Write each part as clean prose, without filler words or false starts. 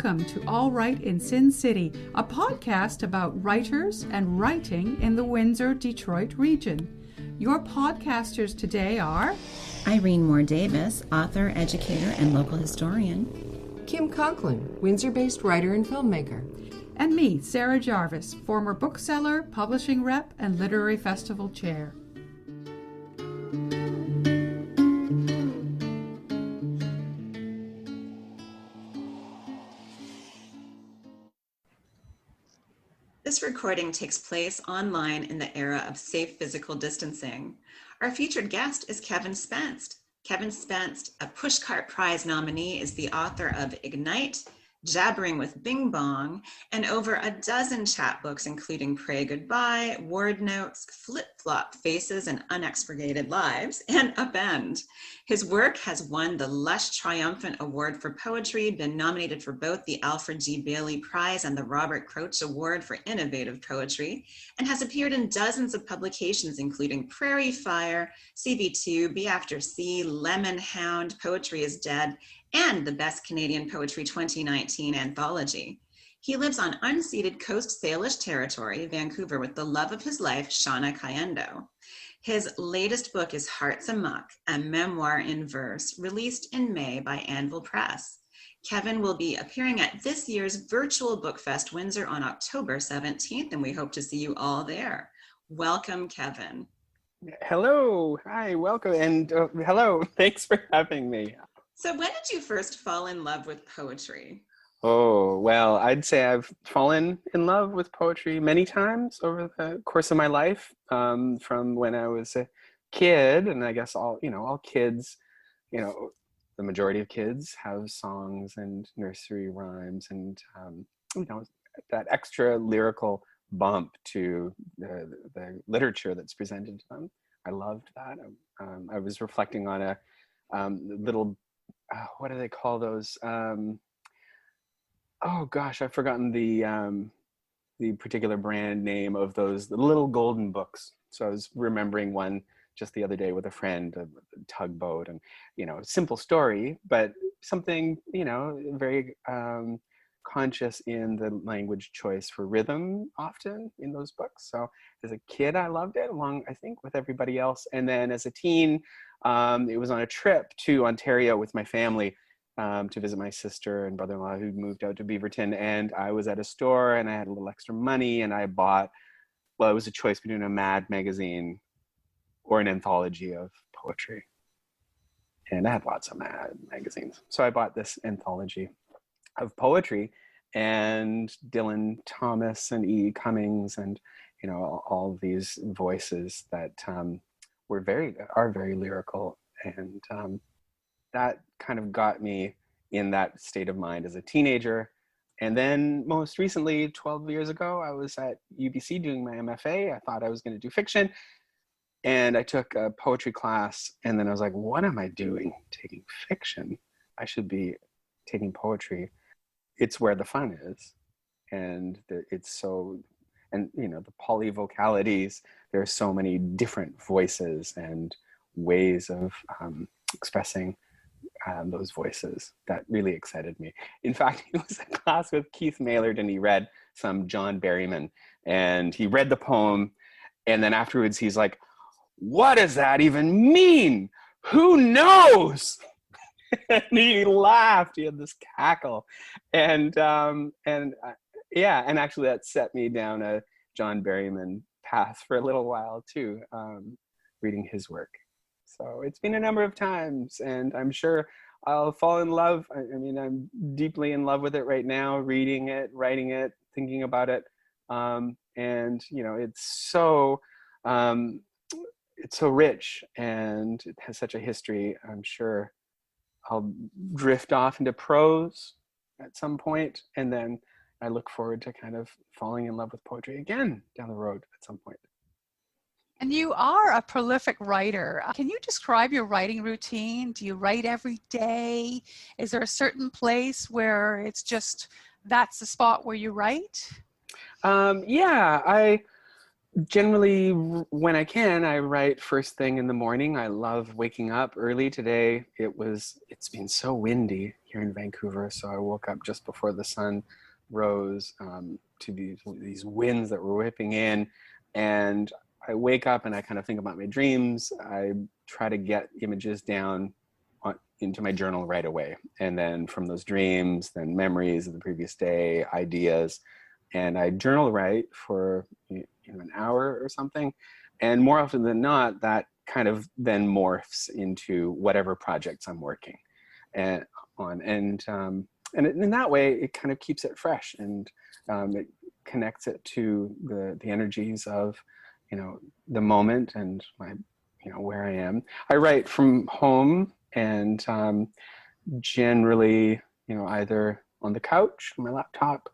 Welcome to All Right in Sin City, a podcast about writers and writing in the Windsor-Detroit region. Your podcasters today are Irene Moore Davis, author, educator, and local historian. Kim Conklin, Windsor-based writer and filmmaker. And me, Sarah Jarvis, former bookseller, publishing rep, and literary festival chair. This recording takes place online in the era of safe physical distancing. Our featured guest is Kevin Spenst. Kevin Spenst, a Pushcart Prize nominee, is the author of Ignite, Jabbering with Bing Bong, and over a dozen chapbooks, including Pray Goodbye, Word Notes, Flip-Flop Faces, and Unexpurgated Lives, and Upend. His work has won the Lush Triumphant Award for Poetry, been nominated for both the Alfred G Prize and the Robert Kroetsch Award for Innovative Poetry, and has appeared in dozens of publications, including Prairie Fire, CB2, BafterC, Lemon, Hound, Poetry is Dead, and the Best Canadian Poetry 2019 anthology. He lives on unceded Coast Salish territory, Vancouver, with the love of his life, Shauna Kaendo. His latest book is Hearts Amok, a memoir in verse, released in May by Anvil Press. Kevin will be appearing at this year's virtual Bookfest Windsor on October 17th, and we hope to see you all there. Welcome, Kevin. Hello, hi, welcome, and hello, thanks for having me. So when did you first fall in love with poetry? Oh, well, I'd say I've fallen in love with poetry many times over the course of my life, from when I was a kid, and I guess all kids, the majority of kids have songs and nursery rhymes and, that extra lyrical bump to the literature that's presented to them. I loved that. I was reflecting on a little what do they call those? Oh gosh, I've forgotten the particular brand name of those, the little golden books. So I was remembering one just the other day with a friend, a tugboat, and simple story, but something very conscious in the language choice for rhythm often in those books. So as a kid, I loved it, along I think with everybody else, and then as a teen. It was on a trip to Ontario with my family to visit my sister and brother-in-law who moved out to Beaverton, and I was at a store and I had a little extra money and I bought, well, it was a choice between a Mad magazine or an anthology of poetry, and I had lots of Mad magazines, so I bought this anthology of poetry, and Dylan Thomas and E. Cummings and all of these voices that are very lyrical, and that kind of got me in that state of mind as a teenager. And then most recently, 12 years ago, I was at UBC doing my MFA. I thought I was going to do fiction, and I took a poetry class, and then I was like, what am I doing taking fiction? I should be taking poetry. It's where the fun is, and it's so, and the polyvocalities, there are so many different voices and ways of expressing those voices that really excited me. In fact, it was a class with Keith Maylard, and he read some John Berryman, and he read the poem, and then afterwards he's like, what does that even mean? Who knows? And he laughed. He had this cackle, and actually that set me down a John Berryman path for a little while too, reading his work. So it's been a number of times, and I'm sure I'll fall in love. I mean, I'm deeply in love with it right now, reading it, writing it, thinking about it. And it's so rich, and it has such a history. I'm sure I'll drift off into prose at some point, and then I look forward to kind of falling in love with poetry again down the road at some point. And you are a prolific writer. Can you describe your writing routine? Do you write every day? Is there a certain place where it's just, that's the spot where you write? I generally, when I can, I write first thing in the morning. I love waking up early. Today, it's been so windy here here in Vancouver. So I woke up just before the sun rose to these winds that were whipping in. And I wake up and I kind of think about my dreams. I try to get images down into my journal right away. And then from those dreams, then memories of the previous day, ideas. And I journal write for an hour or something. And more often than not, that kind of then morphs into whatever projects I'm working on. And in that way, it kind of keeps it fresh, and it connects it to the energies of, the moment and my, where I am. I write from home, and generally, either on the couch, on my laptop,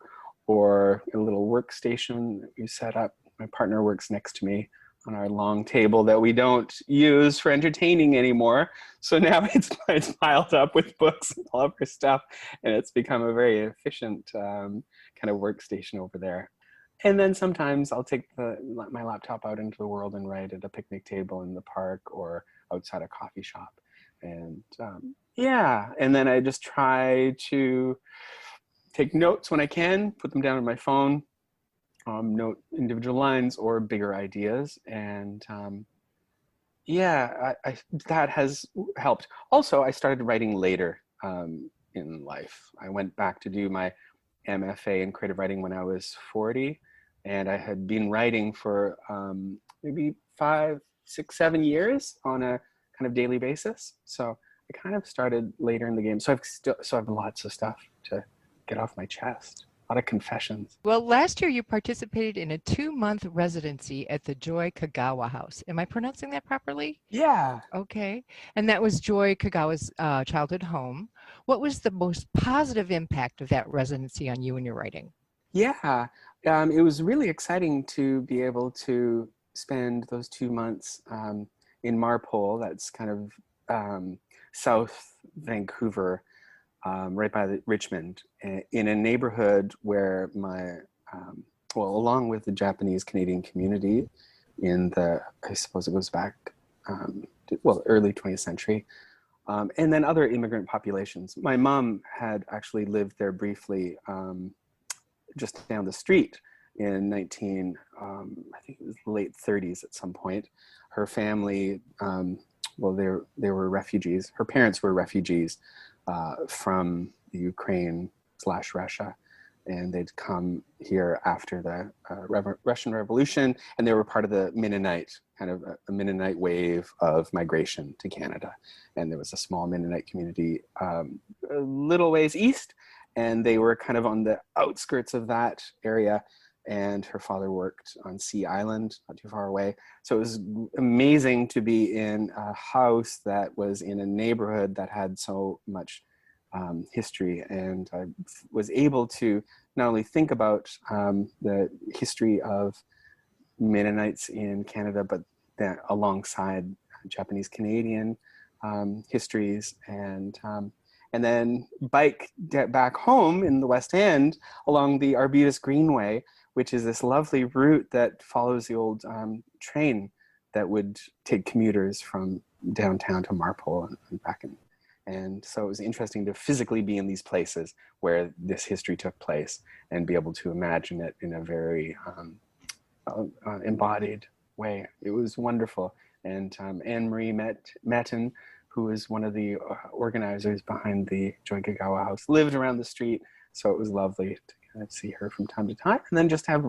or a little workstation that we set up. My partner works next to me on our long table that we don't use for entertaining anymore. So now it's piled up with books and all of our stuff, and it's become a very efficient kind of workstation over there. And then sometimes I'll take my laptop out into the world and write at a picnic table in the park or outside a coffee shop. And and then I just try to take notes when I can, put them down on my phone, note individual lines or bigger ideas. And that has helped. Also, I started writing later in life. I went back to do my MFA in creative writing when I was 40, and I had been writing for maybe 5, 6, 7 years on a kind of daily basis. So I kind of started later in the game. So I have lots of stuff to get off my chest. A lot of confessions. Well, last year you participated in a 2-month residency at the Joy Kagawa House. Am I pronouncing that properly? Yeah. Okay. And that was Joy Kagawa's childhood home. What was the most positive impact of that residency on you and your writing? Yeah. It was really exciting to be able to spend those 2 months in Marpole. That's kind of South Vancouver, right by Richmond, in a neighborhood where along with the Japanese Canadian community I suppose it goes back, early 20th century, and then other immigrant populations. My mom had actually lived there briefly, just down the street in I think it was late 30s at some point. Her family, they were refugees. Her parents were refugees from the Ukraine/Russia, and they'd come here after the Russian Revolution, and they were part of the Mennonite, kind of a Mennonite wave of migration to Canada. And there was a small Mennonite community a little ways east, and they were kind of on the outskirts of that area. And her father worked on Sea Island, not too far away. So it was amazing to be in a house that was in a neighborhood that had so much history. And I was able to not only think about the history of Mennonites in Canada, but that alongside Japanese Canadian histories, and then bike back home in the West End along the Arbutus Greenway, which is this lovely route that follows the old train that would take commuters from downtown to Marpole and back in. And so it was interesting to physically be in these places where this history took place and be able to imagine it in a very embodied way. It was wonderful. And Anne-Marie Metten, who is one of the organizers behind the Joy Kagawa House, lived around the street. So it was lovely to kind of see her from time to time, and then just have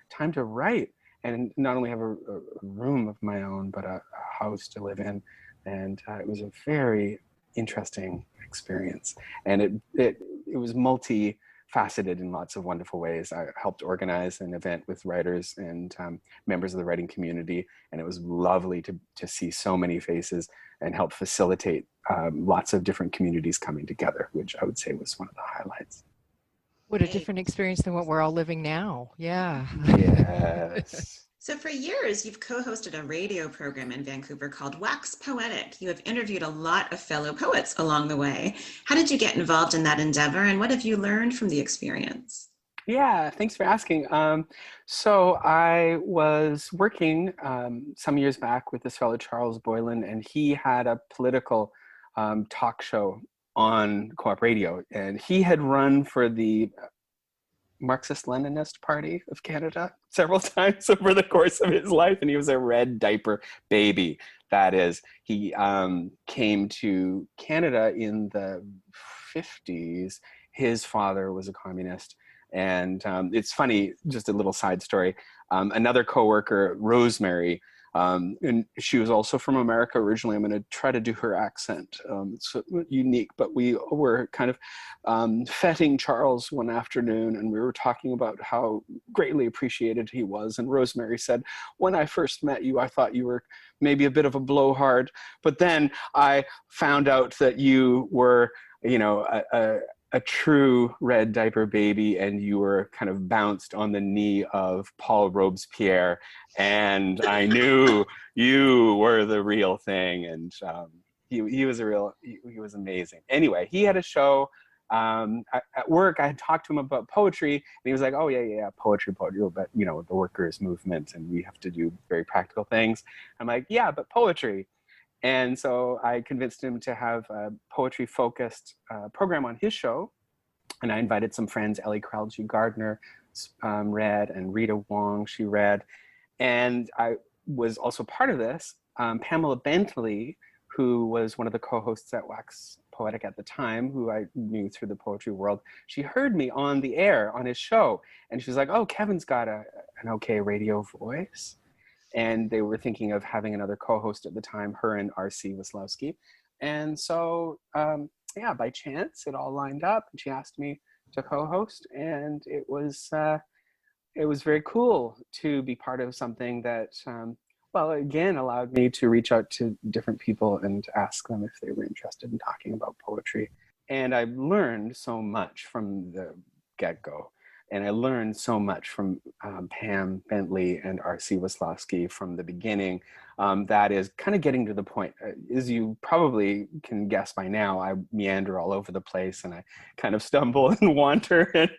time to write, and not only have a room of my own, but a house to live in. And it was a very interesting experience. And it was multifaceted in lots of wonderful ways. I helped organize an event with writers and members of the writing community, and it was lovely to see so many faces and help facilitate lots of different communities coming together, which I would say was one of the highlights. What a different experience than what we're all living now. Yeah. Yes. So for years, you've co-hosted a radio program in Vancouver called Wax Poetic. You have interviewed a lot of fellow poets along the way. How did you get involved in that endeavor, and what have you learned from the experience? Yeah, thanks for asking. So I was working some years back with this fellow, Charles Boylan, and he had a political talk show on co-op radio, and he had run for the Marxist-Leninist Party of Canada several times over the course of his life, and he was a red diaper baby. That is, he came to Canada in the 50s. His father was a communist, and it's funny, just a little side story. Another coworker, Rosemary, and she was also from America originally. I'm going to try to do her accent. It's unique, but we were kind of feting Charles one afternoon, and we were talking about how greatly appreciated he was. And Rosemary said, when I first met you, I thought you were maybe a bit of a blowhard, but then I found out that you were, you know, a true red diaper baby, and you were kind of bounced on the knee of Paul Robespierre, and I knew you were the real thing. And he was he was amazing. Anyway, he had a show at work. I had talked to him about poetry, and he was like, oh yeah, poetry, but you know, the workers' movement, and we have to do very practical things. I'm like, yeah, but poetry. And so I convinced him to have a poetry-focused program on his show. And I invited some friends. Ellie Kralji Gardner read, and Rita Wong, she read. And I was also part of this. Pamela Bentley, who was one of the co-hosts at Wax Poetic at the time, who I knew through the poetry world, she heard me on the air on his show. And she was like, oh, Kevin's got an okay radio voice. And they were thinking of having another co-host at the time, her and R.C. Waslowski. And so, yeah, by chance, it all lined up, and she asked me to co-host, and it was very cool to be part of something that, well, again, allowed me to reach out to different people and ask them if they were interested in talking about poetry. And I learned so much from the get-go. And I learned so much from Pam Bentley and R.C. Waslowski from the beginning. That is kind of getting to the point. As you probably can guess by now, I meander all over the place, and I kind of stumble and wander. And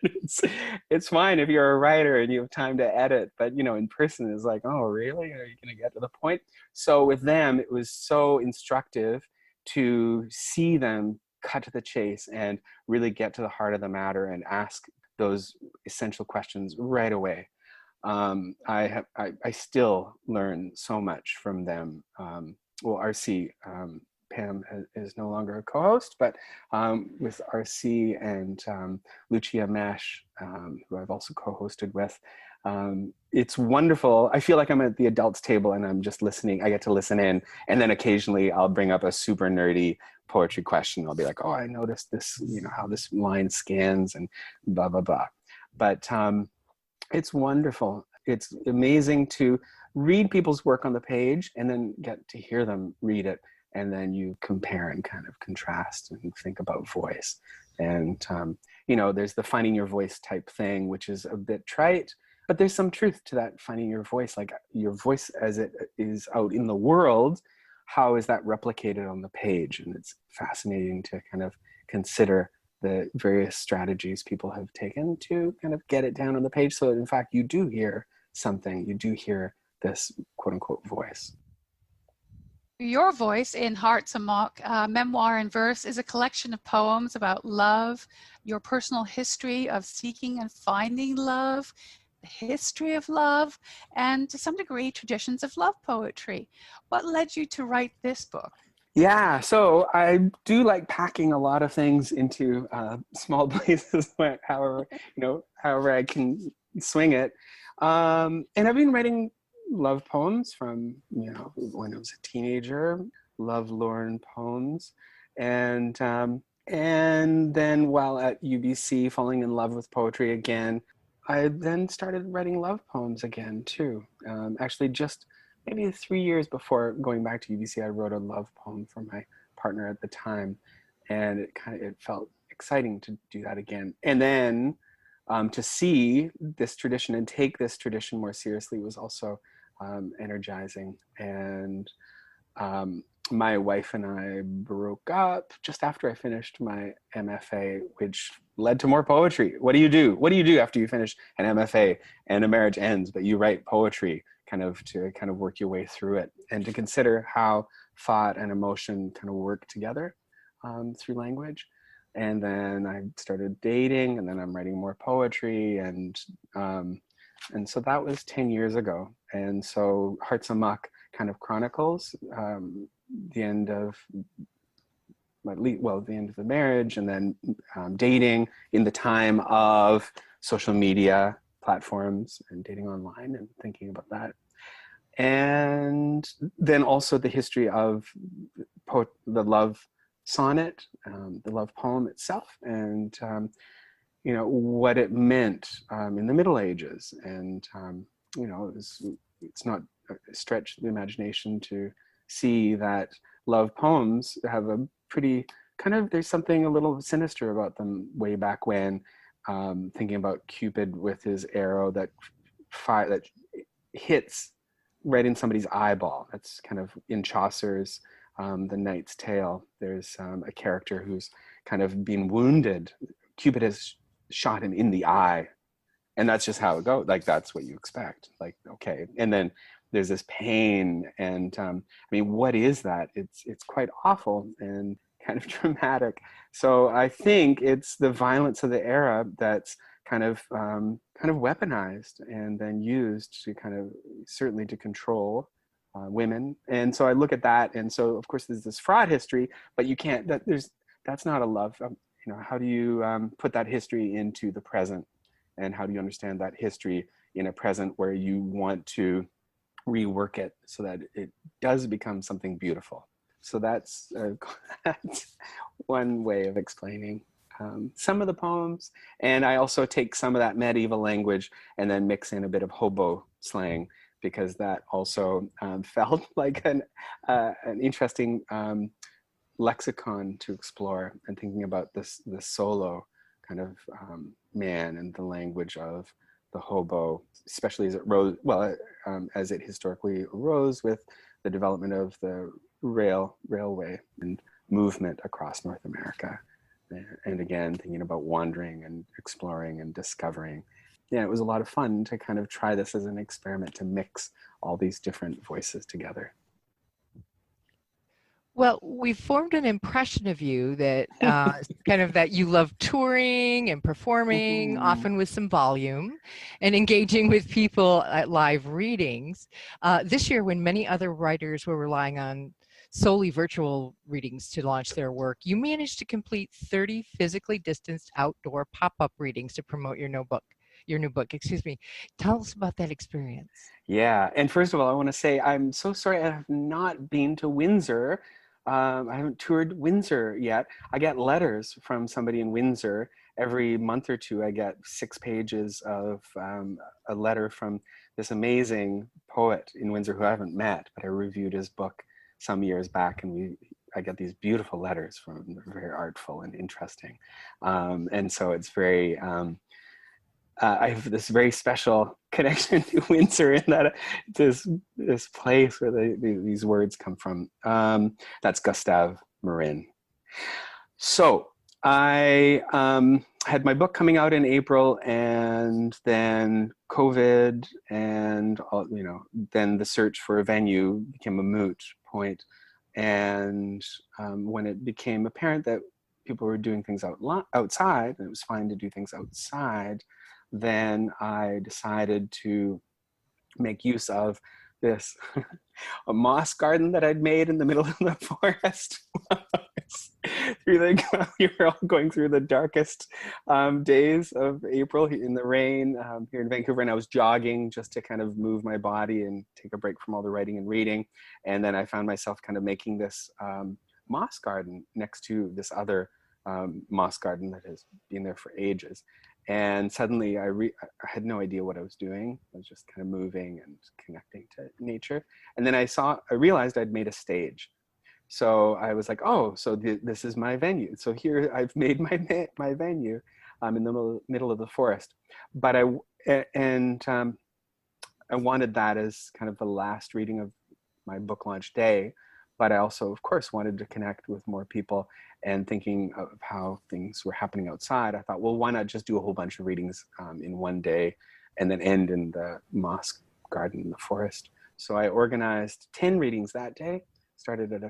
it's fine if you're a writer and you have time to edit. But, you know, in person, it's like, oh, really? Are you going to get to the point? So with them, it was so instructive to see them cut to the chase and really get to the heart of the matter and ask those essential questions right away. I still learn so much from them. Well, RC, Pam is no longer a co-host, but with RC and Lucia Mesh, who I've also co-hosted with, it's wonderful. I feel like I'm at the adults table and I'm just listening. I get to listen in, and then occasionally I'll bring up a super nerdy poetry question. I'll be like, oh, I noticed this, you know, how this line scans and blah, blah, blah. But it's wonderful. It's amazing to read people's work on the page and then get to hear them read it. And then you compare and kind of contrast and think about voice. And, you know, there's the finding your voice type thing, which is a bit trite, but there's some truth to that, finding your voice, like your voice as it is out in the world. How is that replicated on the page? And it's fascinating to kind of consider the various strategies people have taken to kind of get it down on the page. So in fact, you do hear something, you do hear this quote unquote voice. Your voice in Hearts Amok, Memoir in Verse, is a collection of poems about love, your personal history of seeking and finding love, the history of love, and to some degree, traditions of love poetry. What led you to write this book? Yeah, so I do like packing a lot of things into small places, however I can swing it. And I've been writing love poems from, you know, when I was a teenager, love-lorn poems. And then while at UBC, falling in love with poetry again, I then started writing love poems again too. Actually, just maybe 3 years before going back to UBC, I wrote a love poem for my partner at the time, and it felt exciting to do that again. And then to see this tradition and take this tradition more seriously was also energizing. And my wife and I broke up just after I finished my MFA, which led to more poetry. What do you do? What do you do after you finish an MFA and a marriage ends, but you write poetry to work your way through it, and to consider how thought and emotion kind of work together through language. And then I started dating, and then I'm writing more poetry, and so that was 10 years ago. And so Hearts Amok kind of chronicles the end of the end of the marriage, and then dating in the time of social media platforms and dating online and thinking about that. And then also the history of the love sonnet, the love poem itself, and what it meant in the Middle Ages. And it's not a stretch the imagination to see that love poems have a pretty there's something a little sinister about them way back when, thinking about Cupid with his arrow that hits right in somebody's eyeball. That's kind of in Chaucer's The Knight's Tale. There's a character who's kind of been wounded. Cupid has shot him in the eye, and that's just how it goes. Like, that's what you expect. Like, okay. And then there's this pain, and what is that? It's quite awful and kind of dramatic. So I think it's the violence of the era that's kind of weaponized and then used to certainly to control women. And so I look at that, and so of course there's this fraud history, but you can't. That's not a love. How do you put that history into the present, and how do you understand that history in a present where you want to rework it so that it does become something beautiful? So that's one way of explaining some of the poems. And I also take some of that medieval language and then mix in a bit of hobo slang, because that also felt like an interesting lexicon to explore, and thinking about this solo kind of man and the language of the hobo, especially as it rose, as it historically arose with the development of the railway and movement across North America. And again, thinking about wandering and exploring and discovering. Yeah, it was a lot of fun to kind of try this as an experiment, to mix all these different voices together. Well, we've formed an impression of you that that you love touring and performing, often with some volume, and engaging with people at live readings. This year, when many other writers were relying on solely virtual readings to launch their work, you managed to complete 30 physically distanced outdoor pop-up readings to promote your new book. Tell us about that experience. Yeah, and first of all, I want to say I'm so sorry I have not been to Windsor. I haven't toured Windsor yet. I get letters from somebody in Windsor every month or two. I get 6 pages of a letter from this amazing poet in Windsor who I haven't met, but I reviewed his book some years back, and I get these beautiful letters from them. They're very artful and interesting. And so it's very, I have this very special connection to Windsor, in that this place where these words come from. That's Gustav Marin. So I had my book coming out in April, and then COVID, and then the search for a venue became a moot point. And when it became apparent that people were doing things outside, and it was fine to do things outside, then I decided to make use of this a moss garden that I'd made in the middle of the forest. We were all going through the darkest days of April in the rain here in Vancouver, and I was jogging just to kind of move my body and take a break from all the writing and reading. And then I found myself kind of making this moss garden next to this other moss garden that has been there for ages. And suddenly I had no idea what I was doing. I was just kind of moving and connecting to nature. And then I realized I'd made a stage. So I was like, oh, so this is my venue. So here I've made my venue in the middle of the forest. But I wanted that as kind of the last reading of my book launch day. But I also, of course, wanted to connect with more people. And thinking of how things were happening outside, I thought, well, why not just do a whole bunch of readings in one day and then end in the moss garden in the forest? So I organized 10 readings that day, started at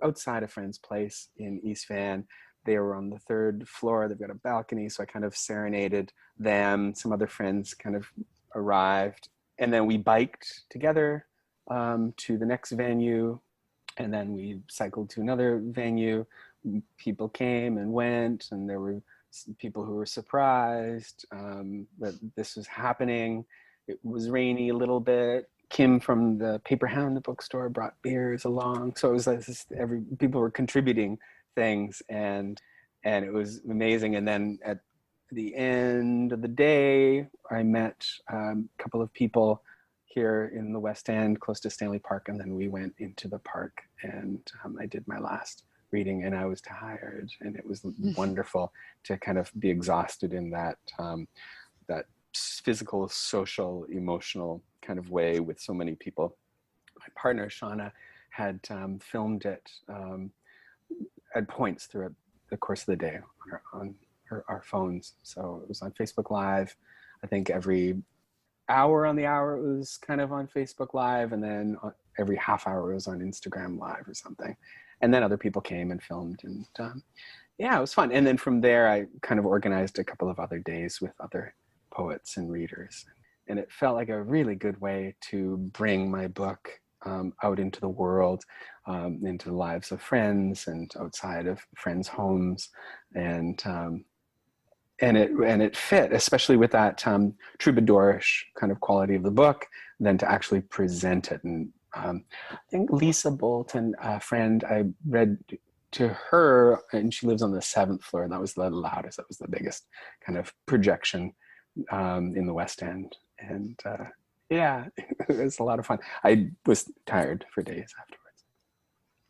outside a friend's place in East Van. They were on the 3rd floor. They've got a balcony, so I kind of serenaded them. Some other friends kind of arrived, and then we biked together to the next venue, and then we cycled to another venue. People came and went, and there were people who were surprised that this was happening. It was rainy a little bit. Kim from the Paper Hound, the bookstore, brought beers along. So it was like people were contributing things, and it was amazing. And then at the end of the day, I met a couple of people here in the West End, close to Stanley Park, and then we went into the park, and I did my last reading, and I was tired, and it was wonderful to kind of be exhausted in that that physical, social, emotional kind of way with so many people. My partner Shauna had filmed it at points throughout the course of the day on our phones. So it was on Facebook Live. I think every hour on the hour it was kind of on Facebook Live, and then every half hour it was on Instagram Live or something. And then other people came and filmed, and yeah, it was fun. And then from there, I kind of organized a couple of other days with other poets and readers. And it felt like a really good way to bring my book out into the world, into the lives of friends and outside of friends' homes. And it fit, especially with that troubadourish kind of quality of the book, then to actually present it. And I think Lisa Bolton, a friend, I read to her, and she lives on the 7th floor, and that was the loudest, that was the biggest kind of projection in the West End. And yeah, it was a lot of fun. I was tired for days afterwards.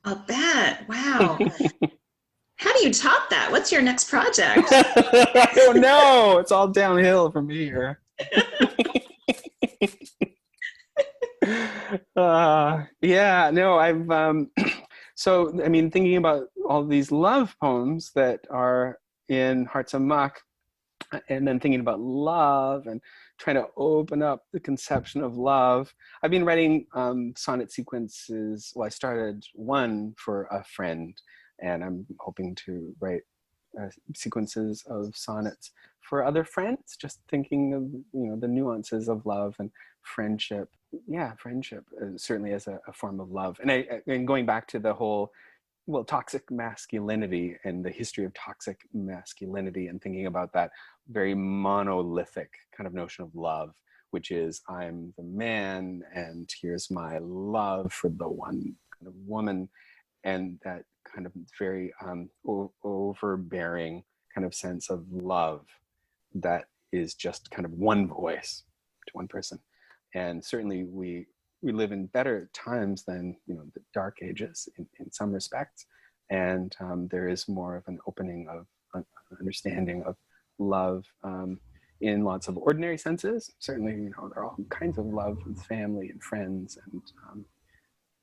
I'll bet. Wow. How do you top that? What's your next project? I don't know. It's all downhill from here. Yeah, no, I've so I mean, thinking about all these love poems that are in Hearts Amok, and then thinking about love and trying to open up the conception of love. I've been writing sonnet sequences. Well, I started one for a friend, and I'm hoping to write sequences of sonnets for other friends, just thinking of, you know, the nuances of love and friendship. Yeah, friendship certainly as a form of love. And going back to the whole, well, toxic masculinity and the history of toxic masculinity, and thinking about that very monolithic kind of notion of love, which is I'm the man and here's my love for the one kind of woman, and that kind of very overbearing kind of sense of love that is just kind of one voice to one person. And certainly we live in better times than, you know, the dark ages in some respects. And there is more of an opening of understanding of love in lots of ordinary senses. Certainly, you know, there are all kinds of love with family and friends,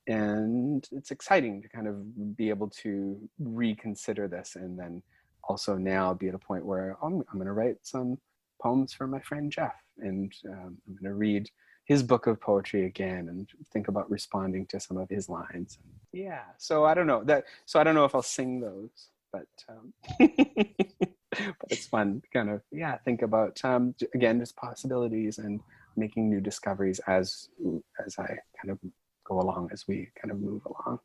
and it's exciting to kind of be able to reconsider this, and then also now be at a point where I'm going to write some poems for my friend Jeff, and I'm going to read his book of poetry again and think about responding to some of his lines. Yeah, so I don't know so I don't know if I'll sing those, but but it's fun to kind of, yeah, think about again, just possibilities and making new discoveries as I kind of go along, as we kind of move along.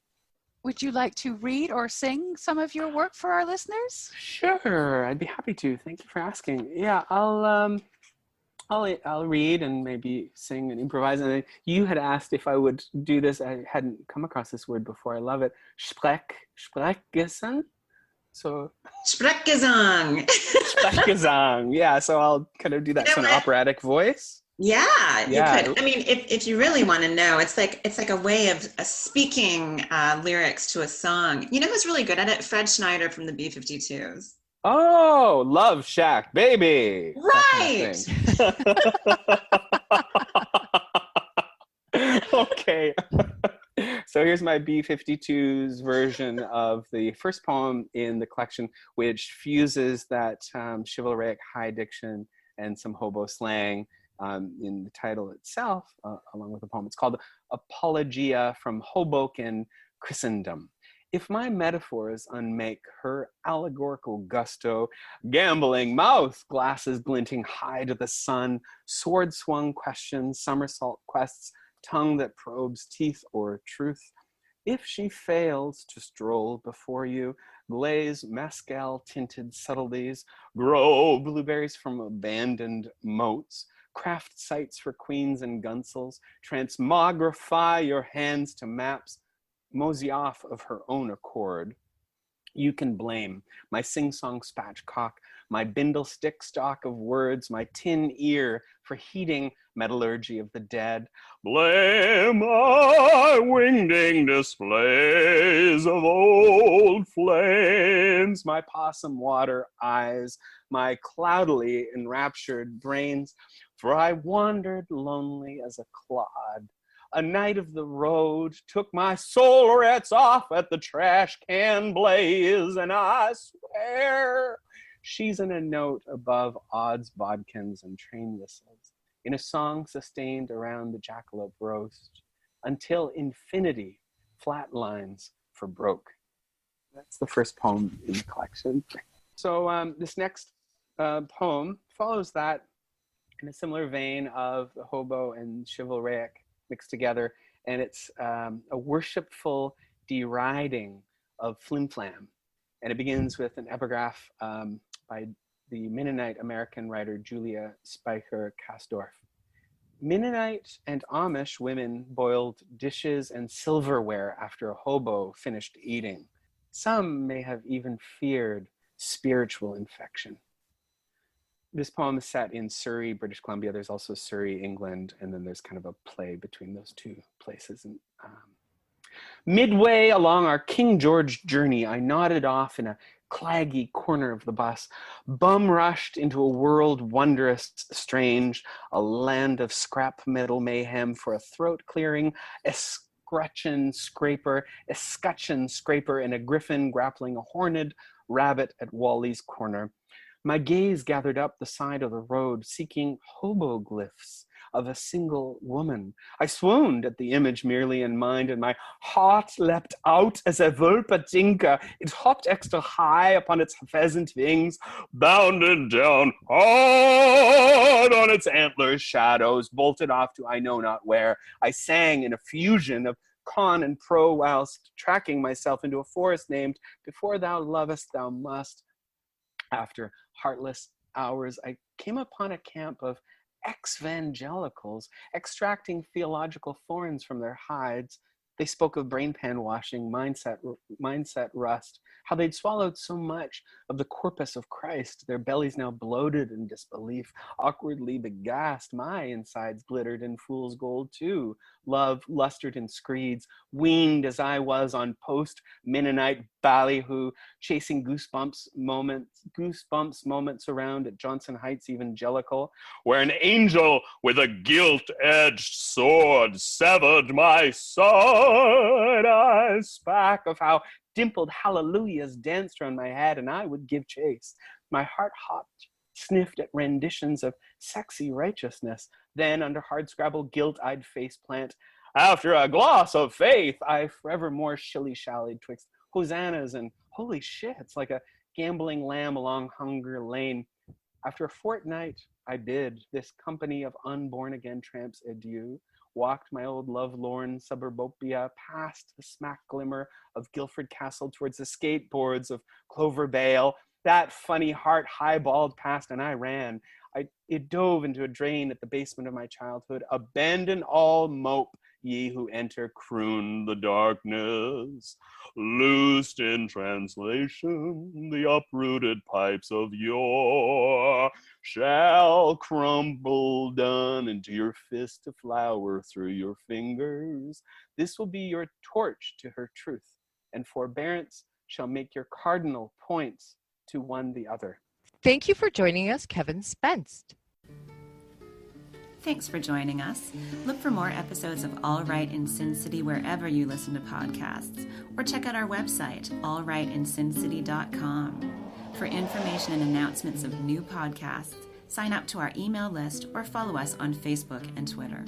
Would you like to read or sing some of your work for our listeners? Sure, I'd be happy to. Thank you for asking. Yeah, I'll read and maybe sing and improvise. And you had asked if I would do this. I hadn't come across this word before. I love it. Sprechgesang. So Sprechgesang. Sprechgesang. Yeah, so I'll kind of do that sort of operatic voice. Yeah, you could. I mean, if you really want to know, it's like a way of speaking lyrics to a song. You know who's really good at it? Fred Schneider from the B-52s. Oh, Love Shack, baby. Right. Okay. So here's my B-52s version of the first poem in the collection, which fuses that chivalric high diction and some hobo slang in the title itself, along with the poem. It's called Apologia from Hoboken Christendom. If my metaphors unmake her allegorical gusto, gambling mouth, glasses glinting high to the sun, sword-swung questions, somersault quests, tongue that probes teeth or truth, if she fails to stroll before you, glaze mescal-tinted subtleties, grow blueberries from abandoned moats, craft sites for queens and gunsels, transmogrify your hands to maps, mosey off of her own accord, you can blame my sing-song spatchcock, my bindle stick stock of words, my tin ear for heeding metallurgy of the dead. Blame my wingding displays of old flames, my possum water eyes, my cloudily enraptured brains, for I wandered lonely as a clod. A night of the road took my solarets off at the trash can blaze, and I swear she's in a note above odds, bodkins, and train whistles, in a song sustained around the jackalope roast, until infinity flatlines for broke. That's the first poem in the collection. So this next poem follows that in a similar vein of the hobo and chivalric mixed together, and it's a worshipful deriding of flim-flam. And it begins with an epigraph by the Mennonite American writer Julia Speicher Kasdorf. Mennonite and Amish women boiled dishes and silverware after a hobo finished eating. Some may have even feared spiritual infection. This poem is set in Surrey, British Columbia. There's also Surrey, England, and then there's kind of a play between those two places. And midway along our King George journey, I nodded off in a claggy corner of the bus, bum-rushed into a world wondrous, strange, a land of scrap metal mayhem for a throat-clearing, escutcheon scraper, and a griffin grappling a horned rabbit at Wally's corner. My gaze gathered up the side of the road, seeking hoboglyphs of a single woman. I swooned at the image merely in mind, and my heart leapt out as a vulpatinka. It hopped extra high upon its pheasant wings, bounded down hard on its antlers, shadows, bolted off to I know not where. I sang in a fusion of con and pro whilst tracking myself into a forest named Before Thou Lovest Thou Must. After heartless hours, I came upon a camp of ex-evangelicals extracting theological thorns from their hides. They spoke of brain pan washing, mindset rust, how they'd swallowed so much of the corpus of Christ, their bellies now bloated in disbelief, awkwardly beghast. My insides glittered in fool's gold too. Love lustered in screeds, weaned as I was on post-Mennonite ballyhoo, chasing goosebumps moments around at Johnson Heights Evangelical, where an angel with a gilt-edged sword severed my side. I spak of how dimpled hallelujahs danced round my head, and I would give chase. My heart hopped, sniffed at renditions of sexy righteousness. Then, under hard-scrabble guilt, I'd face-plant. After a gloss of faith, I forevermore shilly-shallied twixt hosannas and holy shits, like a gambling lamb along hunger lane. After a fortnight, I bid this company of unborn-again tramps adieu, walked my old love-lorn suburbopia past the smack glimmer of Guilford Castle towards the skateboards of Clover Vale. That funny heart highballed past, and I ran. It dove into a drain at the basement of my childhood. Abandon all mope, ye who enter, croon the darkness. Loosed in translation, the uprooted pipes of yore shall crumble down into your fist to flower through your fingers. This will be your torch to her truth, and forbearance shall make your cardinal points to one the other. Thank you for joining us, Kevin Spenst. Thanks for joining us. Look for more episodes of All Right in Sin City wherever you listen to podcasts, or check out our website, allrightinsincity.com. For information and announcements of new podcasts, sign up to our email list or follow us on Facebook and Twitter.